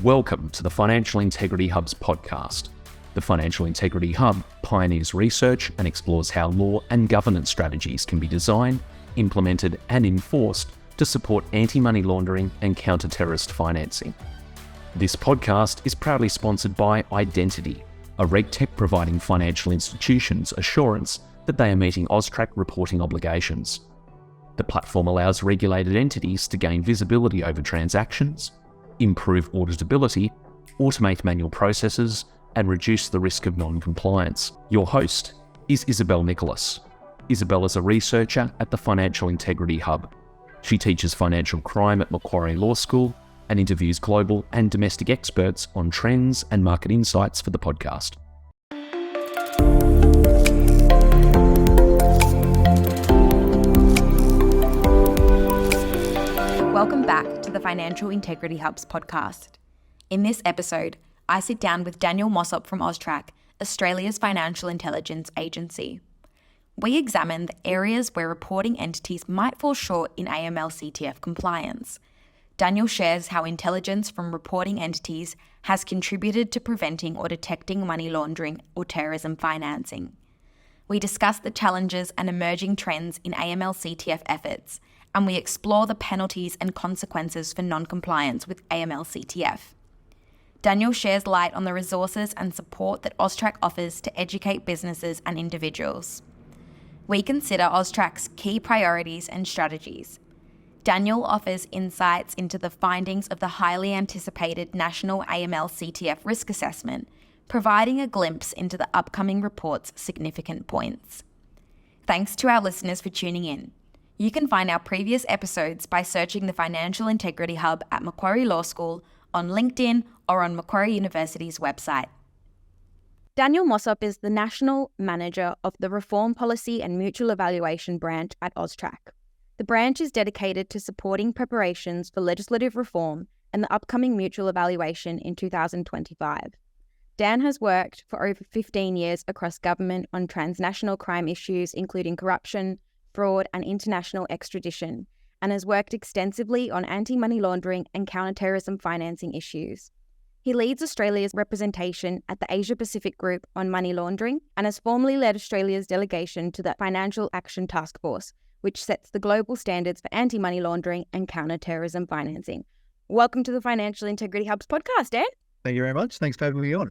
Welcome to the Financial Integrity Hub's podcast. The Financial Integrity Hub pioneers research and explores how law and governance strategies can be designed, implemented and enforced to support anti-money laundering and counter-terrorist financing. This podcast is proudly sponsored by Identity, a RegTech providing financial institutions assurance that they are meeting AUSTRAC reporting obligations. The platform allows regulated entities to gain visibility over transactions, improve auditability, automate manual processes, and reduce the risk of non-compliance. Your host is Isabel Nicholas. Isabel is a researcher at the Financial Integrity Hub. She teaches financial crime at Macquarie Law School and interviews global and domestic experts on trends and market insights for the podcast. Welcome back to the Financial Integrity Hub's podcast. In this episode, I sit down with Daniel Mossop from AUSTRAC, Australia's financial intelligence agency. We examine the areas where reporting entities might fall short in AML CTF compliance. Daniel shares how intelligence from reporting entities has contributed to preventing or detecting money laundering or terrorism financing. We discuss the challenges and emerging trends in AML CTF efforts, and we explore the penalties and consequences for non-compliance with AML CTF. Daniel shares light on the resources and support that AUSTRAC offers to educate businesses and individuals. We consider AUSTRAC's key priorities and strategies. Daniel offers insights into the findings of the highly anticipated National AML CTF Risk Assessment, providing a glimpse into the upcoming report's significant points. Thanks to our listeners for tuning in. You can find our previous episodes by searching the Financial Integrity Hub at Macquarie Law School, on LinkedIn, or on Macquarie University's website. Daniel Mossop is the National Manager of the Reform Policy and Mutual Evaluation Branch at AUSTRAC. The branch is dedicated to supporting preparations for legislative reform and the upcoming mutual evaluation in 2025. Dan has worked for over 15 years across government on transnational crime issues including corruption, fraud and international extradition, and has worked extensively on anti-money laundering and counter-terrorism financing issues. He leads Australia's representation at the Asia-Pacific Group on Money Laundering and has formerly led Australia's delegation to the Financial Action Task Force, which sets the global standards for anti-money laundering and counter-terrorism financing. Welcome to the Financial Integrity Hub's podcast, Dan. Thank you very much. Thanks for having me on.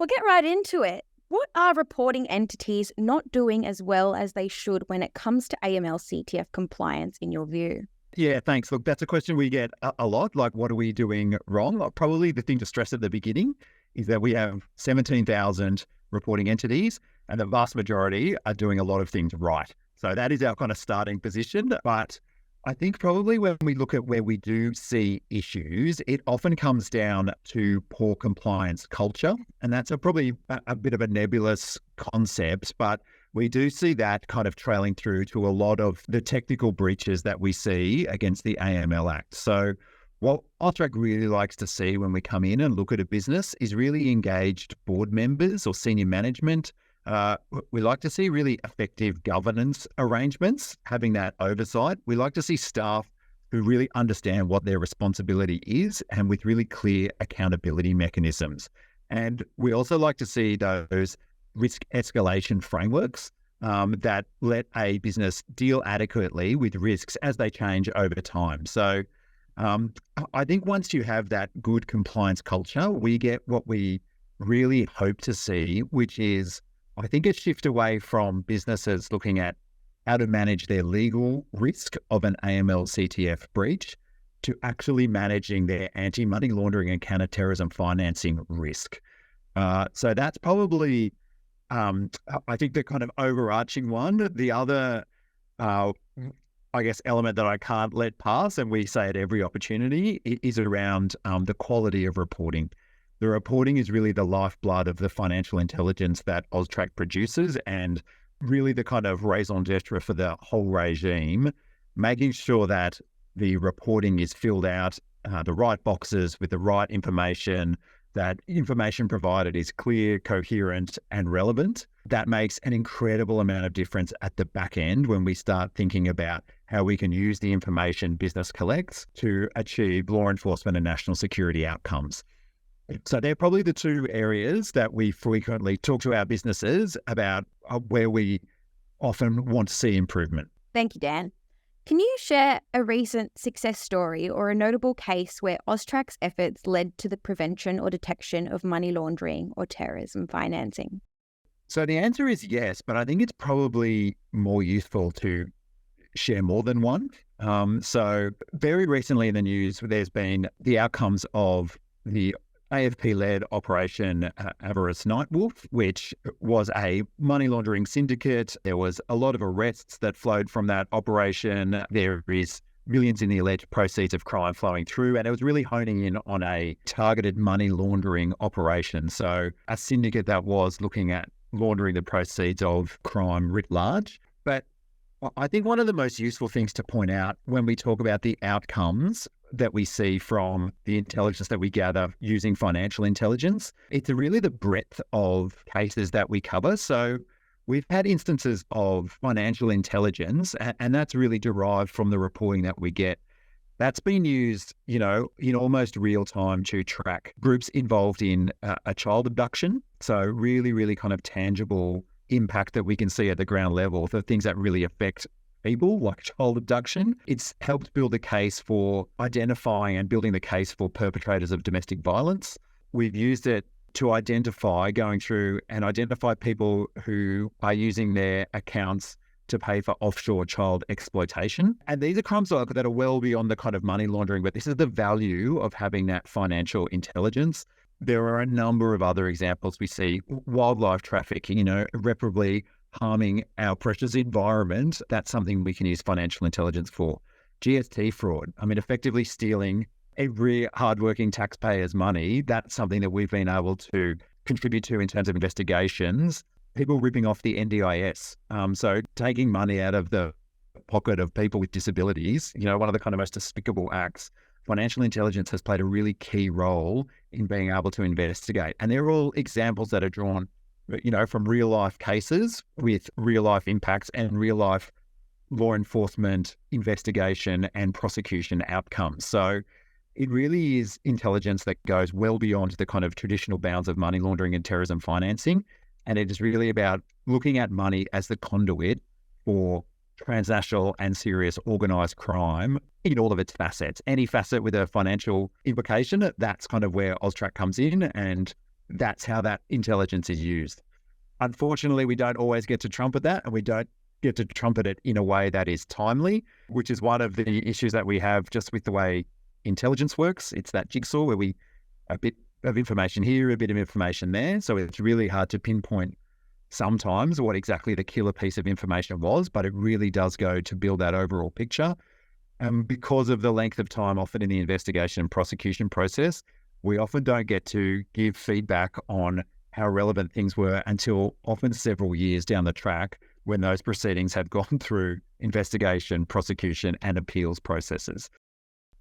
We'll get right into it. What are reporting entities not doing as well as they should when it comes to AML CTF compliance in your view? Yeah, thanks. Look, that's a question we get a lot, like what are we doing wrong? Probably the thing to stress at the beginning is that we have 17,000 reporting entities and the vast majority are doing a lot of things right. So that is our kind of starting position. But I think probably when we look at where we do see issues, it often comes down to poor compliance culture. And that's probably a bit of a nebulous concept, but we do see that kind of trailing through to a lot of the technical breaches that we see against the AML Act. So what AUSTRAC really likes to see when we come in and look at a business is really engaged board members or senior management. We like to see really effective governance arrangements, having that oversight. We like to see staff who really understand what their responsibility is and with really clear accountability mechanisms. And we also like to see those risk escalation frameworks that let a business deal adequately with risks as they change over time. So I think once you have that good compliance culture, we get what we really hope to see, which is I think a shift away from businesses looking at how to manage their legal risk of an AML CTF breach to actually managing their anti-money laundering and counter-terrorism financing risk. So that's probably, I think, the kind of overarching one. The other, I guess, element that I can't let pass, and we say at every opportunity, is around the quality of reporting. The reporting is really the lifeblood of the financial intelligence that AUSTRAC produces and really the kind of raison d'etre for the whole regime, making sure that the reporting is filled out, the right boxes with the right information, that information provided is clear, coherent and relevant. That makes an incredible amount of difference at the back end when we start thinking about how we can use the information business collects to achieve law enforcement and national security outcomes. So they're probably the two areas that we frequently talk to our businesses about, where we often want to see improvement. Thank you, Dan. Can you share a recent success story or a notable case where AUSTRAC's efforts led to the prevention or detection of money laundering or terrorism financing? So the answer is yes, but I think it's probably more useful to share more than one. So very recently in the news, there's been the outcomes of the AFP-led Operation Avarice Nightwolf, which was a money laundering syndicate. There was a lot of arrests that flowed from that operation. There is millions in the alleged proceeds of crime flowing through, and it was really honing in on a targeted money laundering operation. So a syndicate that was looking at laundering the proceeds of crime writ large. But I think one of the most useful things to point out when we talk about the outcomes that we see from the intelligence that we gather using financial intelligence, it's really the breadth of cases that we cover. So we've had instances of financial intelligence, and that's really derived from the reporting that we get. That's been used, in almost real time to track groups involved in a child abduction. So really, really kind of tangible impact that we can see at the ground level, the things that really affect people, like child abduction. It's helped build a case for identifying and building the case for perpetrators of domestic violence. We've used it to going through and identify people who are using their accounts to pay for offshore child exploitation. And these are crimes that are well beyond the kind of money laundering, but this is the value of having that financial intelligence. There are a number of other examples. We see wildlife trafficking, irreparably harming our precious environment. That's something we can use financial intelligence for. GST fraud, effectively stealing every hardworking taxpayer's money. That's something that we've been able to contribute to in terms of investigations. People ripping off the NDIS. So taking money out of the pocket of people with disabilities, one of the kind of most despicable acts. Financial intelligence has played a really key role in being able to investigate. And they're all examples that are drawn, from real life cases with real life impacts and real life law enforcement investigation and prosecution outcomes. So it really is intelligence that goes well beyond the kind of traditional bounds of money laundering and terrorism financing. And it is really about looking at money as the conduit for transnational and serious organised crime in all of its facets. Any facet with a financial implication, that's kind of where AUSTRAC comes in, and that's how that intelligence is used. Unfortunately, we don't always get to trumpet that, and we don't get to trumpet it in a way that is timely, which is one of the issues that we have just with the way intelligence works. It's that jigsaw where we a bit of information here, a bit of information there. So it's really hard to pinpoint sometimes what exactly the killer piece of information was, but it really does go to build that overall picture. And because of the length of time often in the investigation and prosecution process, we often don't get to give feedback on how relevant things were until often several years down the track when those proceedings have gone through investigation, prosecution, and appeals processes.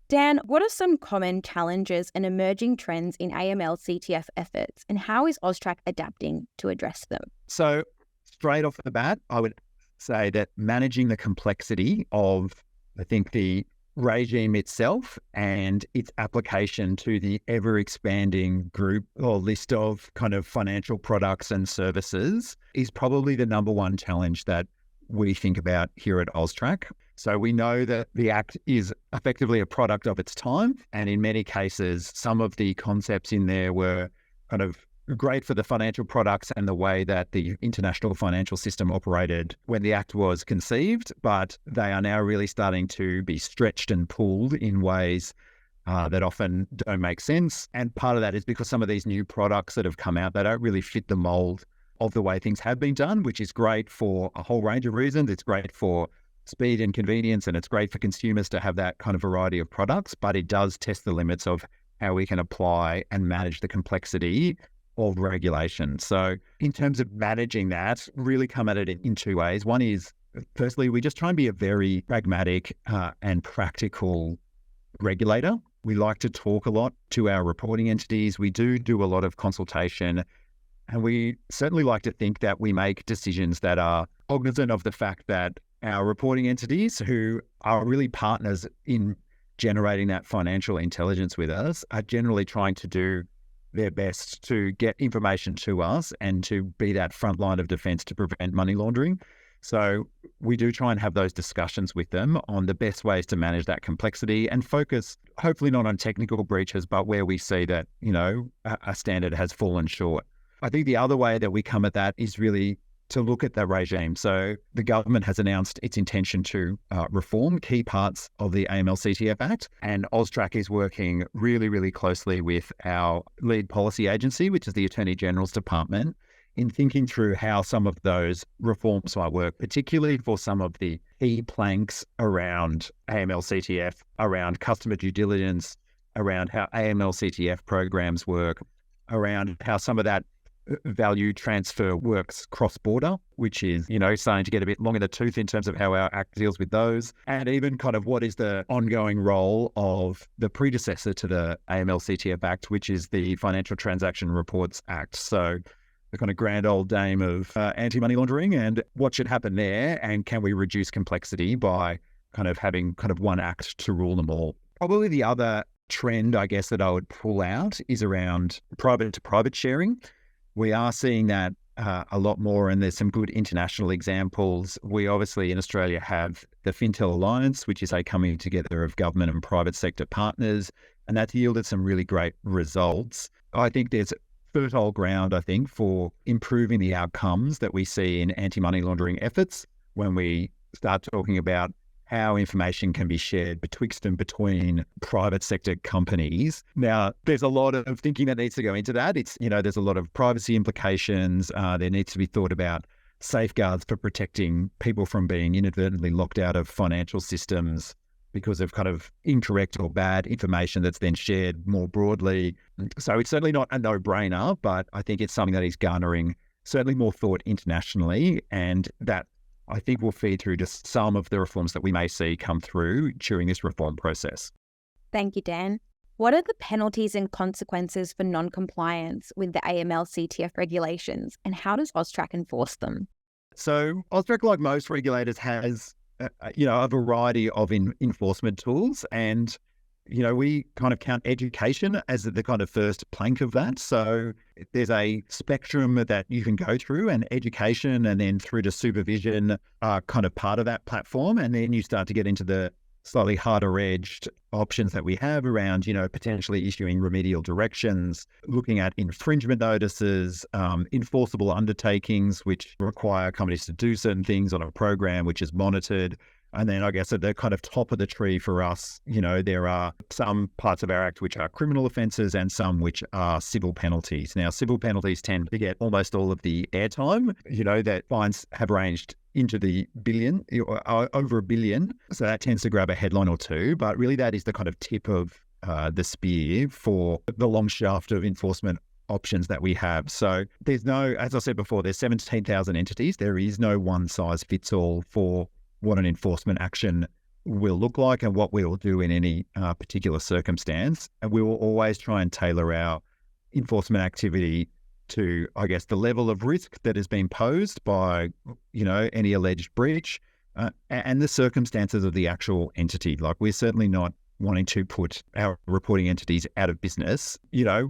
Dan, what are some common challenges and emerging trends in AML CTF efforts, and how is AUSTRAC adapting to address them? So straight off the bat, I would say that managing the complexity of, I think, the regime itself and its application to the ever-expanding group or list of kind of financial products and services is probably the number one challenge that we think about here at AUSTRAC. So we know that the Act is effectively a product of its time, and in many cases, some of the concepts in there were kind of great for the financial products and the way that the international financial system operated when the Act was conceived, but they are now really starting to be stretched and pulled in ways that often don't make sense. And part of that is because some of these new products that have come out, they don't really fit the mold of the way things have been done, which is great for a whole range of reasons. It's great for speed and convenience, and it's great for consumers to have that kind of variety of products, but it does test the limits of how we can apply and manage the complexity of regulation. So in terms of managing that, really come at it in two ways. One is, firstly, we just try and be a very pragmatic and practical regulator. We like to talk a lot to our reporting entities. We do a lot of consultation, and we certainly like to think that we make decisions that are cognizant of the fact that our reporting entities, who are really partners in generating that financial intelligence with us, are generally trying to do their best to get information to us and to be that front line of defense to prevent money laundering. So we do try and have those discussions with them on the best ways to manage that complexity and focus, hopefully not on technical breaches, but where we see that, a standard has fallen short. I think the other way that we come at that is really to look at the regime. So the government has announced its intention to reform key parts of the AML CTF Act, and AUSTRAC is working really, really closely with our lead policy agency, which is the Attorney General's Department, in thinking through how some of those reforms might work, particularly for some of the key planks around AML CTF, around customer due diligence, around how AML CTF programs work, around how some of that value transfer works cross-border, which is, starting to get a bit long in the tooth in terms of how our Act deals with those, and even kind of what is the ongoing role of the predecessor to the AML CTF Act, which is the Financial Transaction Reports Act. So the kind of grand old dame of anti-money laundering, and what should happen there, and can we reduce complexity by kind of having kind of one act to rule them all. Probably the other trend, I guess, that I would pull out is around private-to-private sharing. We are seeing that a lot more, and there's some good international examples. We obviously in Australia have the Fintel Alliance, which is a coming together of government and private sector partners, and that's yielded some really great results. I think there's fertile ground, for improving the outcomes that we see in anti-money laundering efforts when we start talking about how information can be shared betwixt and between private sector companies. Now, there's a lot of thinking that needs to go into that. It's, there's a lot of privacy implications. There needs to be thought about safeguards for protecting people from being inadvertently locked out of financial systems because of kind of incorrect or bad information that's then shared more broadly. So it's certainly not a no-brainer, but I think it's something that is garnering certainly more thought internationally, and that I think will feed through to some of the reforms that we may see come through during this reform process. Thank you, Dan. What are the penalties and consequences for non-compliance with the AML CTF regulations, and how does AUSTRAC enforce them? So AUSTRAC, like most regulators, has a variety of enforcement tools, and we kind of count education as the kind of first plank of that. So there's a spectrum that you can go through, and education and then through to supervision are kind of part of that platform. And then you start to get into the slightly harder edged options that we have around, potentially issuing remedial directions, looking at infringement notices, enforceable undertakings, which require companies to do certain things on a program which is monitored. And then I guess at the kind of top of the tree for us, there are some parts of our Act which are criminal offences and some which are civil penalties. Now, civil penalties tend to get almost all of the airtime, that fines have ranged into the billion, over $1 billion. So that tends to grab a headline or two, but really that is the kind of tip of the spear for the long shaft of enforcement options that we have. So there's no, as I said before, there's 17,000 entities. There is no one size fits all for what an enforcement action will look like and what we will do in any particular circumstance. And we will always try and tailor our enforcement activity to, I guess, the level of risk that has been posed by, any alleged breach and the circumstances of the actual entity. Like, we're certainly not wanting to put our reporting entities out of business,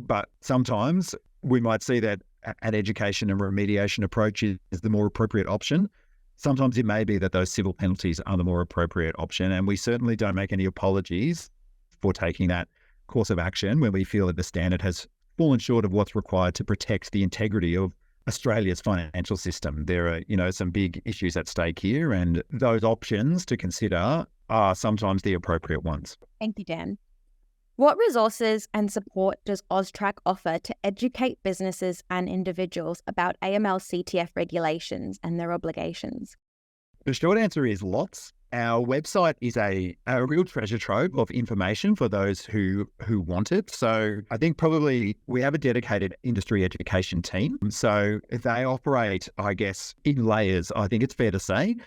but sometimes we might see that an education and remediation approach is the more appropriate option. Sometimes it may be that those civil penalties are the more appropriate option, and we certainly don't make any apologies for taking that course of action when we feel that the standard has fallen short of what's required to protect the integrity of Australia's financial system. There are, some big issues at stake here, and those options to consider are sometimes the appropriate ones. Thank you, Dan. What resources and support does AUSTRAC offer to educate businesses and individuals about AML CTF regulations and their obligations? The short answer is lots. Our website is a real treasure trove of information for those who want it. So I think probably we have a dedicated industry education team. So they operate, I guess, in layers, I think it's fair to say.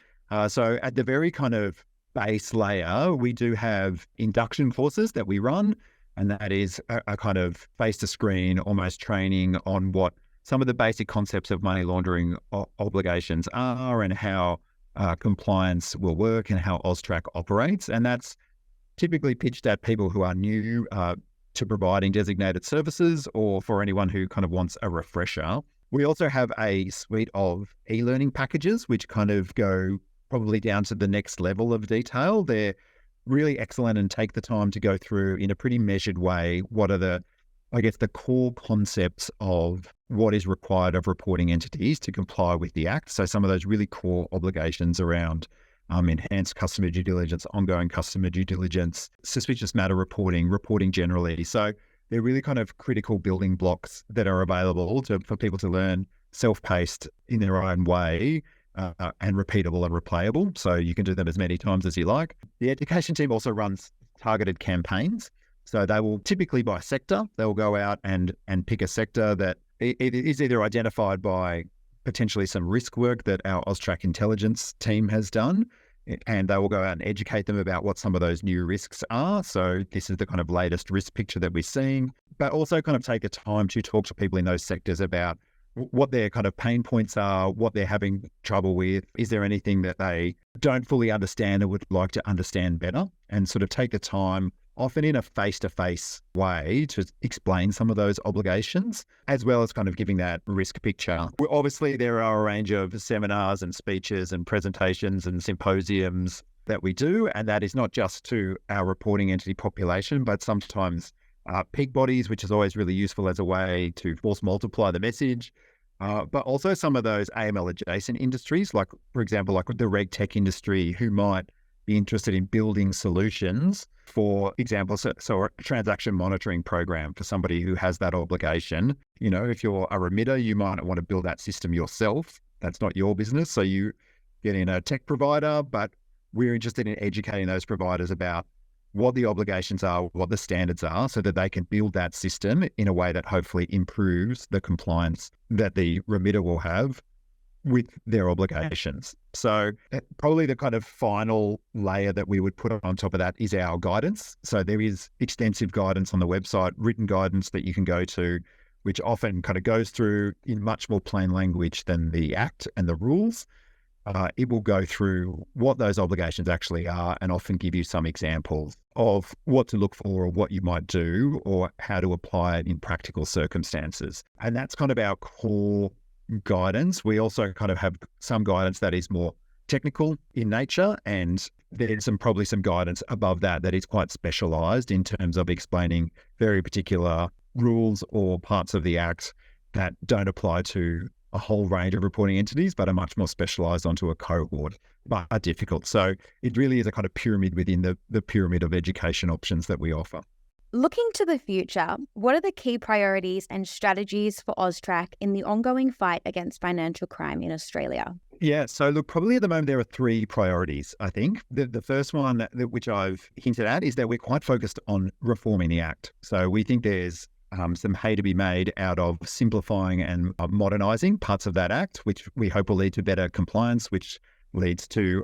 So at the very kind of base layer, we do have induction courses that we run, and that is a kind of face-to-screen, almost training on what some of the basic concepts of money laundering obligations are and how compliance will work and how AUSTRAC operates. And that's typically pitched at people who are new, to providing designated services or for anyone who kind of wants a refresher. We also have a suite of e-learning packages, which kind of go probably down to the next level of detail. They're really excellent and take the time to go through in a pretty measured way what are the core concepts of what is required of reporting entities to comply with the Act. So some of those really core obligations around enhanced customer due diligence, ongoing customer due diligence, suspicious matter reporting generally. So they're really kind of critical building blocks that are available for people to learn self-paced in their own way and repeatable and replayable. So you can do them as many times as you like. The education team also runs targeted campaigns. So they will typically by sector, they'll go out and pick a sector that it is either identified by potentially some risk work that our AUSTRAC intelligence team has done, and they will go out and educate them about what some of those new risks are. So this is the kind of latest risk picture that we're seeing, but also kind of take the time to talk to people in those sectors about what their kind of pain points are, what they're having trouble with. Is there anything that they don't fully understand or would like to understand better, and sort of take the time, often in a face-to-face way, to explain some of those obligations, as well as kind of giving that risk picture. Obviously, there are a range of seminars and speeches and presentations and symposiums that we do, and that is not just to our reporting entity population, but sometimes peak bodies, which is always really useful as a way to force multiply the message, but also some of those AML adjacent industries, like, for example, like the reg tech industry, who might be interested in building solutions. For example, so a transaction monitoring program for somebody who has that obligation. You know, if you're a remitter, you might want to build that system yourself. That's not your business. So you get in a tech provider, but we're interested in educating those providers about what the obligations are, what the standards are, so that they can build that system in a way that hopefully improves the compliance that the remitter will have with their obligations. So probably the kind of final layer that we would put on top of that is our guidance. So there is extensive guidance on the website, written guidance that you can go to, which often kind of goes through in much more plain language than the Act and the rules. It will go through what those obligations actually are and often give you some examples of what to look for or what you might do or how to apply it in practical circumstances. And that's kind of our core guidance. We also kind of have some guidance that is more technical in nature, and there's probably some guidance above that is quite specialized in terms of explaining very particular rules or parts of the Act that don't apply to a whole range of reporting entities, but are much more specialized onto a cohort, but are difficult. So it really is a kind of pyramid within the pyramid of education options that we offer. Looking to the future, what are the key priorities and strategies for AUSTRAC in the ongoing fight against financial crime in Australia? Yeah, so look, probably at the moment there are three priorities, I think. The first one, which I've hinted at, is that we're quite focused on reforming the Act. So we think there's some hay to be made out of simplifying and modernising parts of that Act, which we hope will lead to better compliance, which leads to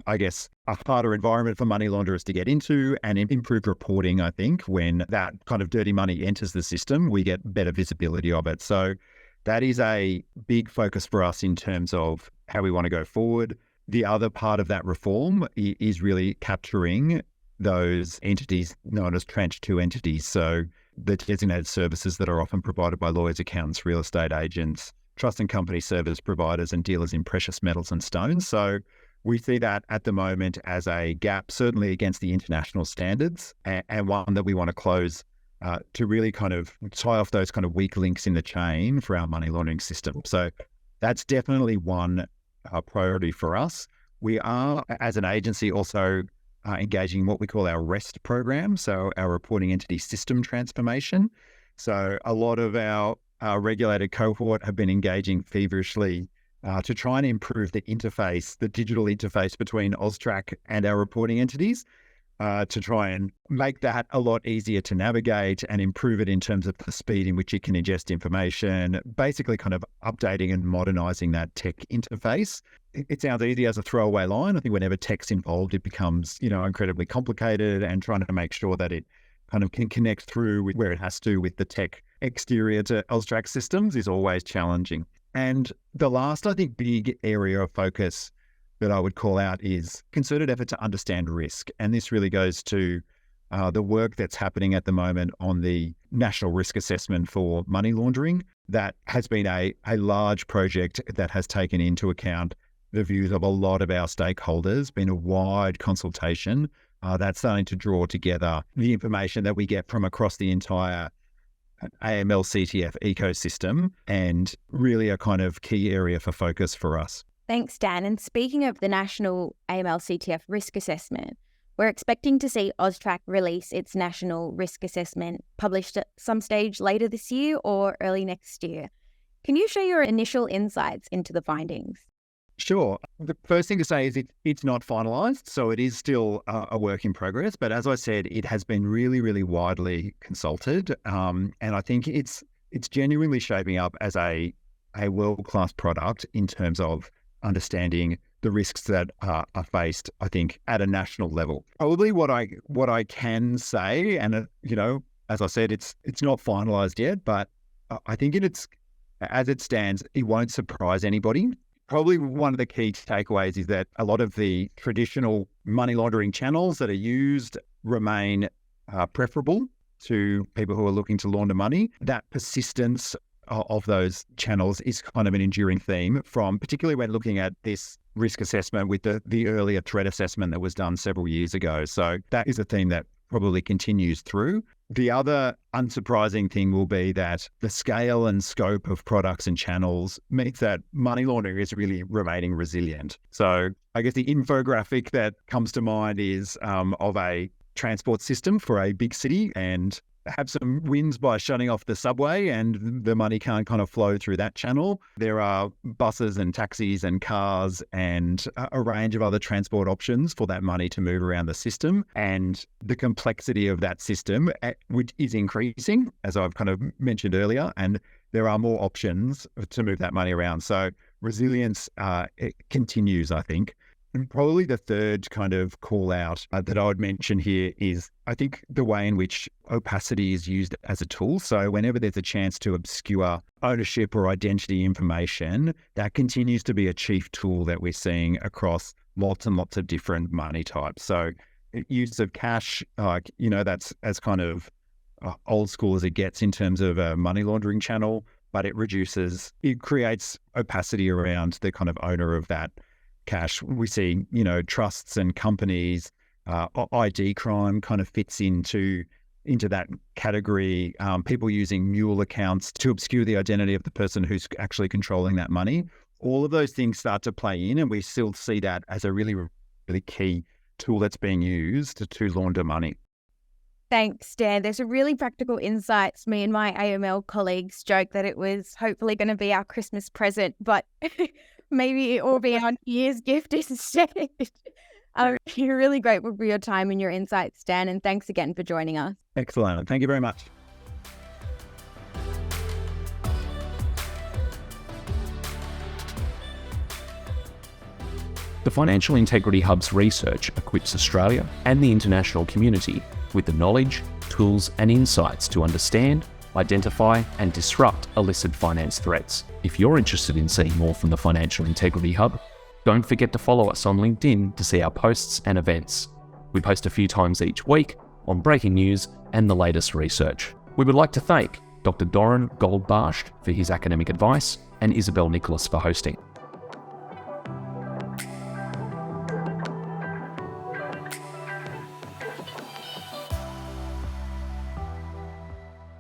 I guess, a harder environment for money launderers to get into, and improved reporting. I think when that kind of dirty money enters the system, we get better visibility of it. So that is a big focus for us in terms of how we want to go forward. The other part of that reform is really capturing those entities known as tranche 2 entities. So the designated services that are often provided by lawyers, accountants, real estate agents, trust and company service providers, and dealers in precious metals and stones. So we see that at the moment as a gap, certainly against the international standards, and one that we want to close to really kind of tie off those kind of weak links in the chain for our money laundering system. So that's definitely one priority for us. We are, as an agency, also engaging in what we call our REST program, so our reporting entity system transformation. So a lot of our regulated cohort have been engaging feverishly to try and improve the interface, the digital interface between AUSTRAC and our reporting entities, to try and make that a lot easier to navigate and improve it in terms of the speed in which it can ingest information, basically kind of updating and modernising that tech interface. It sounds easy as a throwaway line. I think whenever tech's involved, it becomes, incredibly complicated, and trying to make sure that it kind of can connect through with where it has to with the tech exterior to AUSTRAC systems is always challenging. And the last, I think, big area of focus that I would call out is concerted effort to understand risk. And this really goes to the work that's happening at the moment on the National Risk Assessment for Money Laundering. That has been a large project that has taken into account the views of a lot of our stakeholders, been a wide consultation that's starting to draw together the information that we get from across the entire AML CTF ecosystem, and really a kind of key area for focus for us. Thanks, Dan. And speaking of the National AML CTF Risk Assessment, we're expecting to see AUSTRAC release its National Risk Assessment published at some stage later this year or early next year. Can you share your initial insights into the findings? Sure. The first thing to say is it's not finalised, so it is still a work in progress. But as I said, it has been really, really widely consulted, and I think it's genuinely shaping up as a world-class product in terms of understanding the risks that are faced, I think, at a national level. Probably what I can say, and as I said, it's not finalised yet, but I think as it stands, it won't surprise anybody. Probably one of the key takeaways is that a lot of the traditional money laundering channels that are used remain preferable to people who are looking to launder money. That persistence of those channels is kind of an enduring theme, from particularly when looking at this risk assessment with the earlier threat assessment that was done several years ago. So that is a theme that probably continues through. The other unsurprising thing will be that the scale and scope of products and channels means that money laundering is really remaining resilient. So I guess the infographic that comes to mind is of a transport system for a big city, and have some wins by shutting off the subway, and the money can't kind of flow through that channel. There are buses and taxis and cars and a range of other transport options for that money to move around the system. And the complexity of that system, which is increasing, as I've kind of mentioned earlier, and there are more options to move that money around. So resilience it continues, I think. And probably the third kind of call out that I would mention here is, I think, the way in which opacity is used as a tool. So whenever there's a chance to obscure ownership or identity information, that continues to be a chief tool that we're seeing across lots and lots of different money types. So use of cash, that's as kind of old school as it gets in terms of a money laundering channel, but it creates opacity around the kind of owner of that cash. We see, trusts and companies, ID crime kind of fits into that category. People using mule accounts to obscure the identity of the person who's actually controlling that money. All of those things start to play in, and we still see that as a really, really key tool that's being used to launder money. Thanks, Dan. There's a really practical insights. Me and my AML colleagues joke that it was hopefully going to be our Christmas present, but maybe it will be our New Year's gift instead. You're really grateful for your time and your insights, Dan, and thanks again for joining us. Excellent. Thank you very much. The Financial Integrity Hub's research equips Australia and the international community with the knowledge, tools and insights to understand, identify and disrupt illicit finance threats. If you're interested in seeing more from the Financial Integrity Hub, don't forget to follow us on LinkedIn to see our posts and events. We post a few times each week on breaking news and the latest research. We would like to thank Dr. Doran Goldbarsht for his academic advice and Isabel Nicholas for hosting.